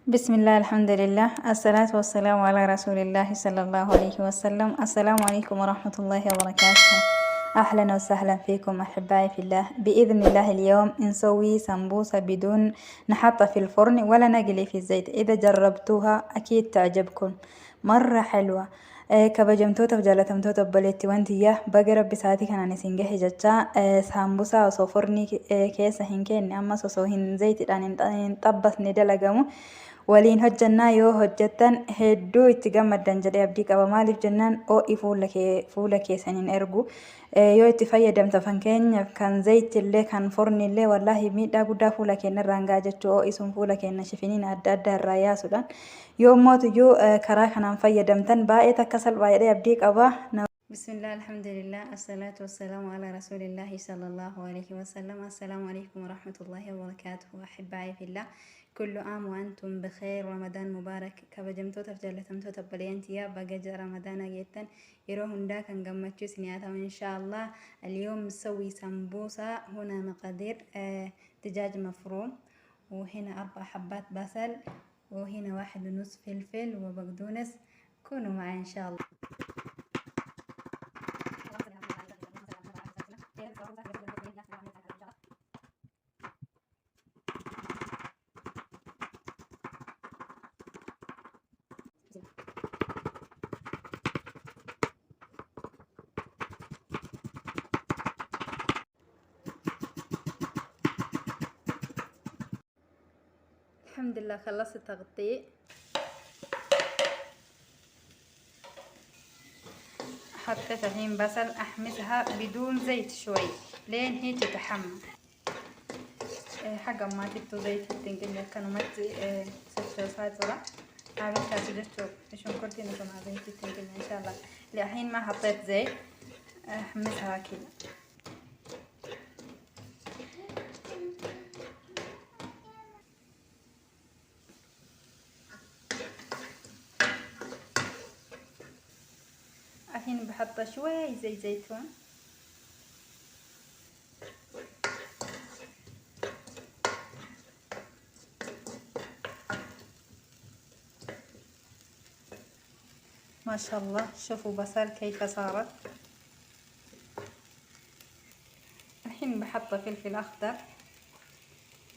بسم الله الحمد لله الصلاة والسلام على رسول الله صلى الله عليه وسلم. السلام عليكم ورحمة الله وبركاته. أهلا وسهلا فيكم أحبائي في الله. بإذن الله اليوم نسوي سمبوسة بدون نحطها في الفرن ولا نقلي في الزيت. إذا جربتوها أكيد تعجبكم، مرة حلوة. كبجمتوتا وجالتمتوتا بليتي وانتي بقرب بساعتي كان نسينجه جتا سامبوسا وصو فرني كيسا هنكين أما سوسو هن زيت الآن طبس ندلقمو waliin hojjannaa yoo hojjettan hedduu itti gammaddan jedhee abdii qaba. Maaliif jennaan ho'i fuula keessaniin ergu yoo itti fayyadamta fakkeenyaaf kan zaytillee kan fornillee wallaahi miidhaa guddaa fuula keenya irraan ga'a jechuu ho'i sun fuula keenya shifiniin adda addaa irraa yaasuudhaan yoo mootuyyuu karaa kanaan fayyadamtan baay'ee takka salphaa jedhee abdii qaba. بسم الله الحمد لله الصلاة والسلام على رسول الله صلى الله عليه وسلم. السلام عليكم ورحمة الله وبركاته. أحبائي في الله، كل عام وأنتم بخير. رمضان مبارك. كبجمتو تفجلتمتو تبلينتيا بقى رمضان جدا يروهن دا كان قمتشو سنياتهم إن شاء الله. اليوم نسوي سمبوسة. هنا مقادير دجاج مفروم، وهنا 4 حبات بصل، وهنا 1.5 فلفل وبقدونس. كونوا معي إن شاء الله. الحمد لله خلصت تغطية. حطيت الحين بصل أحمسها بدون زيت شوي لين هي تتحمر. حاجة ما تبتو زيت تنقل كانوا مت ستة صغيرة عملتها سجدتو عشان كنت نسمع زيت تنقل إن شاء الله. الحين ما حطيت زيت، أحمسها كذا. الحين بحط شوي زيت زيتون، ما شاء الله. شوفوا بصل كيف صارت. الحين بحط فلفل أخضر،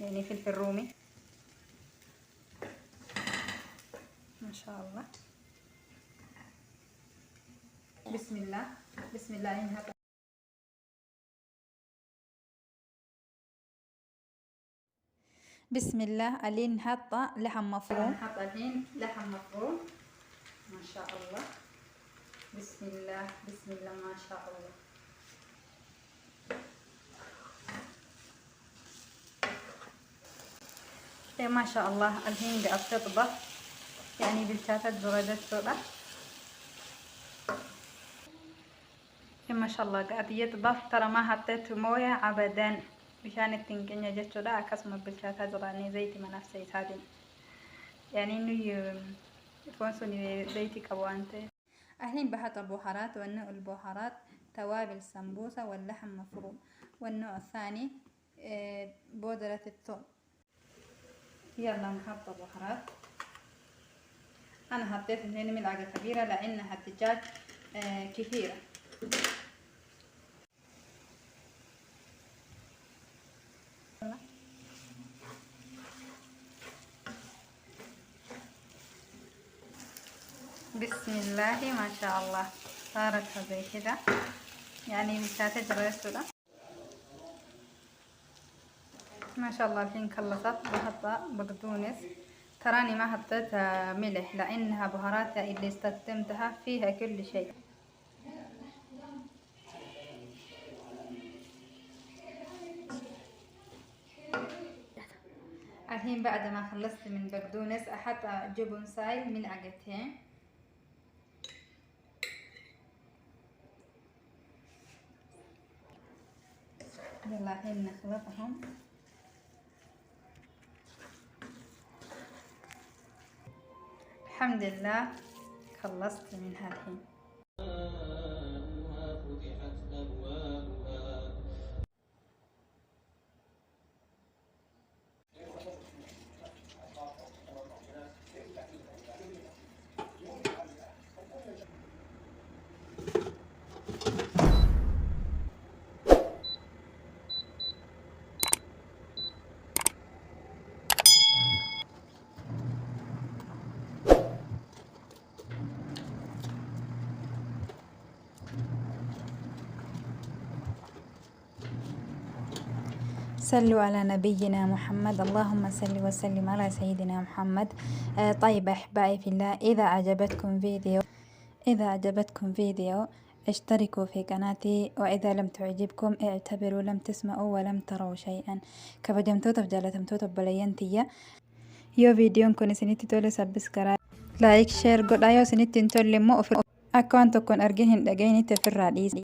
يعني فلفل رومي، ما شاء الله. بسم الله بسم الله. بسم الله. الين نحط لحم مفروم. نحط الحين لحم مفروم، ما شاء الله. بسم الله بسم الله، ما شاء الله. ما شاء الله. الحين قاعد تطبخ، يعني بالكاسات بردت صورة. ما شاء الله قاعد يطبخ. ترى ما حطيت موية أبدا مشان التنقية جتشو لا كسمة بالكاسات راني زيتي ما نفسي سادين، يعني إنه يفونسوني زيتي كوانتي. الحين بحط البهارات، والنوع البهارات توابل السمبوسة واللحم مفروم، والنوع الثاني بودرة الثوم. يلا نحط البهارات. أنا حطيت 2 ملعقة كبيرة لأنها الدجاج كثيرة. بسم الله ما شاء الله صارت زي كده، يعني بتاعتها جريسة ما شاء الله. الحين خلصت. بحط بقدونس. تراني ما حطيت ملح لأنها بهاراتها اللي استخدمتها فيها كل شيء. الحين بعد ما خلصت من بقدونس أحط جبن سايل ملعقتين. يلا الحين نخلطهم. الحمد لله خلصت منها الحين. صلوا على نبينا محمد، اللهم صل وسلم على سيدنا محمد. طيب أحبائي في الله، إذا عجبتكم فيديو اشتركوا في قناتي، وإذا لم تعجبكم اعتبروا لم تسمعوا ولم تروا شيئا. كفجمتوتا فجالتمتوتا بلينتيا يو فيديو كون سنتي تولي سبسكرايب لايك شير قد ايو سنتي تولي مو أكوان تكون أرجين دقيني تفرع